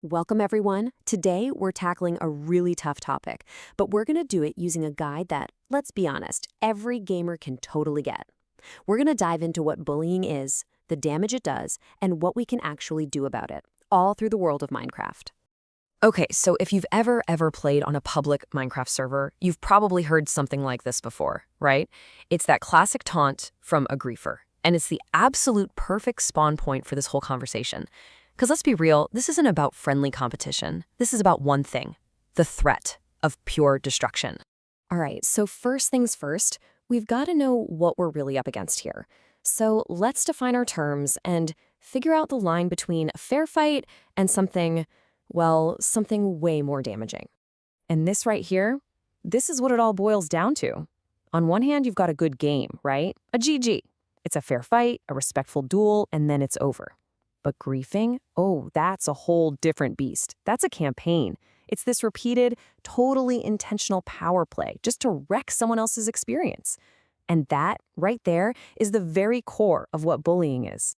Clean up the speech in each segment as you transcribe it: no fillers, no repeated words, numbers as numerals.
Welcome, everyone. Today, we're tackling a really tough topic, but we're going to do it using a guide that, let's be honest, every gamer can totally get. We're going to dive into what bullying is, the damage it does, and what we can actually do about it, all through the world of Minecraft. Okay, so if you've ever played on a public Minecraft server, you've probably heard something like this before, right? It's that classic taunt from a griefer, and it's the absolute perfect spawn point for this whole conversation. Because let's be real, this isn't about friendly competition. This is about one thing, the threat of pure destruction. All right, so first things first, we've got to know what we're really up against here. So let's define our terms and figure out the line between a fair fight and something, well, something way more damaging. And this right here, this is what it all boils down to. On one hand, you've got a good game, right? A GG. It's a fair fight, a respectful duel, and then it's over. But griefing, oh, that's a whole different beast. That's a campaign. It's this repeated, totally intentional power play just to wreck someone else's experience. And that, right there, is the very core of what bullying is.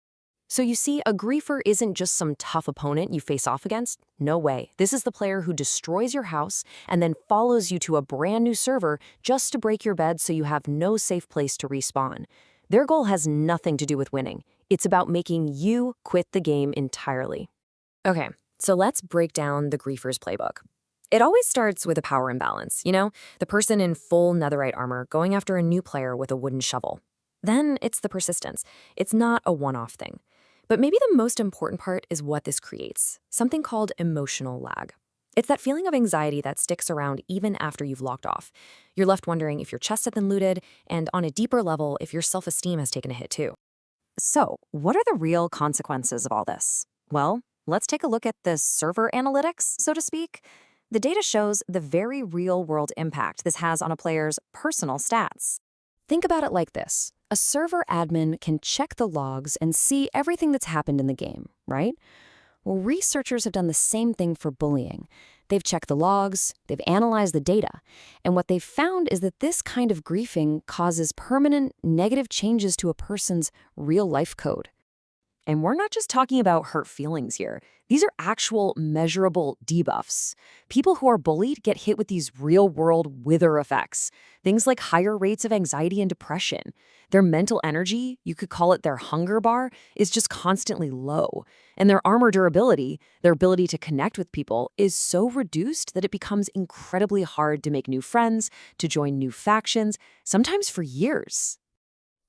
So you see, a griefer isn't just some tough opponent you face off against. No way. This is the player who destroys your house and then follows you to a brand new server just to break your bed so you have no safe place to respawn. Their goal has nothing to do with winning. It's about making you quit the game entirely. Okay, so let's break down the griefer's playbook. It always starts with a power imbalance, the person in full netherite armor going after a new player with a wooden shovel. Then it's the persistence. It's not a one-off thing. But maybe the most important part is what this creates, something called emotional lag. It's that feeling of anxiety that sticks around even after you've logged off. You're left wondering if your chest has been looted, and on a deeper level, if your self-esteem has taken a hit too. So, what are the real consequences of all this? Well, let's take a look at the server analytics, so to speak. The data shows the very real-world impact this has on a player's personal stats. Think about it like this. A server admin can check the logs and see everything that's happened in the game, right? Well, researchers have done the same thing for bullying. They've checked the logs, they've analyzed the data, and what they've found is that this kind of griefing causes permanent negative changes to a person's real-life code. And we're not just talking about hurt feelings here. These are actual measurable debuffs. People who are bullied get hit with these real-world wither effects, things like higher rates of anxiety and depression. Their mental energy, you could call it their hunger bar, is just constantly low. And their armor durability, their ability to connect with people, is so reduced that it becomes incredibly hard to make new friends, to join new factions, sometimes for years.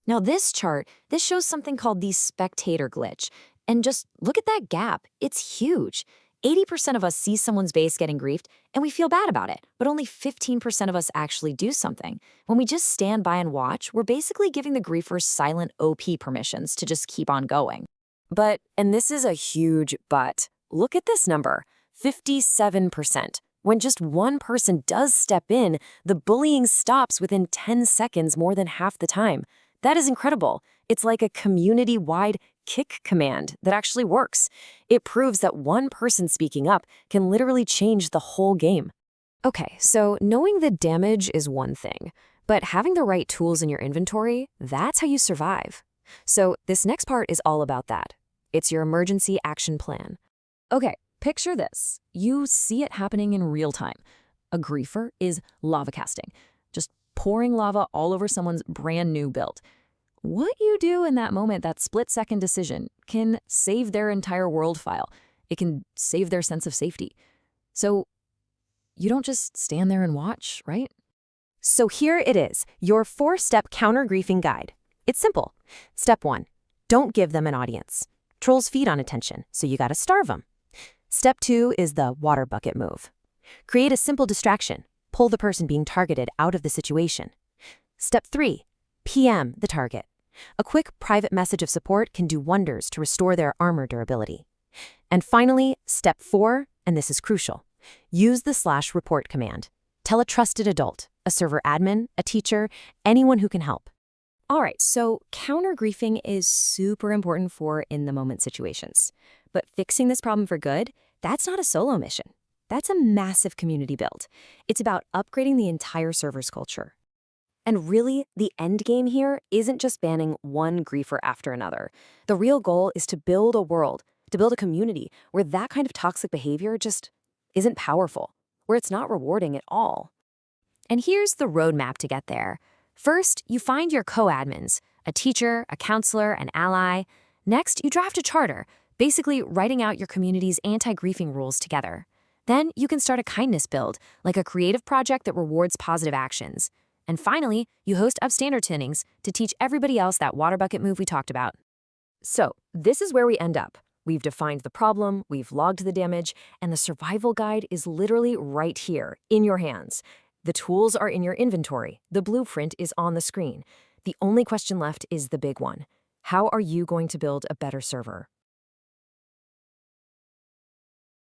Now this chart, this shows something called the spectator glitch. And just look at that gap. It's huge. 80% of us see someone's base getting griefed, and we feel bad about it, but only 15% of us actually do something. When we just stand by and watch, we're basically giving the griefers silent OP permissions to just keep on going. But, and this is a huge but, look at this number, 57%. When just one person does step in, the bullying stops within 10 seconds more than half the time. That is incredible. It's like a community-wide kick command that actually works. It proves that one person speaking up can literally change the whole game. Okay, so knowing the damage is one thing, but having the right tools in your inventory, that's how you survive. So this next part is all about that. It's your emergency action plan. Okay, picture this. You see it happening in real time. A griefer is lava casting, just pouring lava all over someone's brand new build. What you do in that moment, that split-second decision, can save their entire world file. It can save their sense of safety. So you don't just stand there and watch, right? So here it is, your 4-step counter-griefing guide. It's simple. Step 1, don't give them an audience. Trolls feed on attention, so you gotta starve them. Step 2 is the water bucket move. Create a simple distraction. Pull the person being targeted out of the situation. Step 3, PM the target. A quick private message of support can do wonders to restore their armor durability. And finally, step 4, and this is crucial, use the /report command. Tell a trusted adult, a server admin, a teacher, anyone who can help. All right, so counter-griefing is super important for in-the-moment situations. But fixing this problem for good, that's not a solo mission. That's a massive community build. It's about upgrading the entire server's culture. And really, the end game here isn't just banning one griefer after another. The real goal is to build a world, to build a community where that kind of toxic behavior just isn't powerful, where it's not rewarding at all. And here's the roadmap to get there. First, you find your co-admins, a teacher, a counselor, an ally. Next, you draft a charter, basically writing out your community's anti-griefing rules together. Then you can start a kindness build, like a creative project that rewards positive actions. And finally, you host upstander tunings to teach everybody else that water bucket move we talked about. So, this is where we end up. We've defined the problem, we've logged the damage, and the survival guide is literally right here, in your hands. The tools are in your inventory. The blueprint is on the screen. The only question left is the big one. How are you going to build a better server?